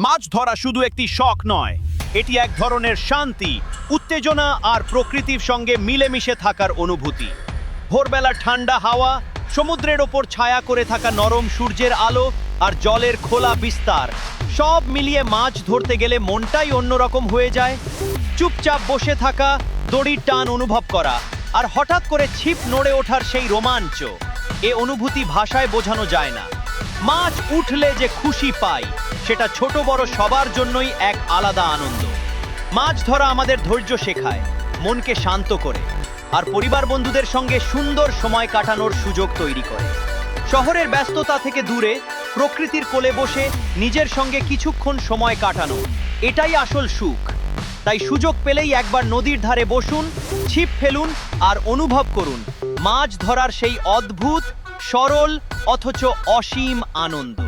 মাছ ধরা শুধু একটি শখ নয়, এটি এক ধরনের শান্তি, উত্তেজনা আর প্রকৃতির সঙ্গে মিলেমিশে থাকার অনুভূতি। ভোরবেলা ঠান্ডা হাওয়া, সমুদ্রের ওপর ছায়া করে থাকা নরম সূর্যের আলো আর জলের খোলা বিস্তার, সব মিলিয়ে মাছ ধরতে গেলে মনটাই অন্যরকম হয়ে যায়। চুপচাপ বসে থাকা, দড়ির টান অনুভব করা আর হঠাৎ করে ছিপ নড়ে ওঠার সেই রোমাঞ্চ, এ অনুভূতি ভাষায় বোঝানো যায় না। মাছ উঠলে যে খুশি পাই, সেটা ছোট বড় সবার জন্যই এক আলাদা আনন্দ। মাছ ধরা আমাদের ধৈর্য শেখায়, মনকে শান্ত করে আর পরিবার বন্ধুদের সঙ্গে সুন্দর সময় কাটানোর সুযোগ তৈরি করে। শহরের ব্যস্ততা থেকে দূরে প্রকৃতির কোলে বসে নিজের সঙ্গে কিছুক্ষণ সময় কাটানো, এটাই আসল সুখ। তাই সুযোগ পেলেই একবার নদীর ধারে বসুন, ছিপ ফেলুন আর অনুভব করুন মাছ ধরার সেই অদ্ভুত, সরল অথচ অসীম আনন্দ।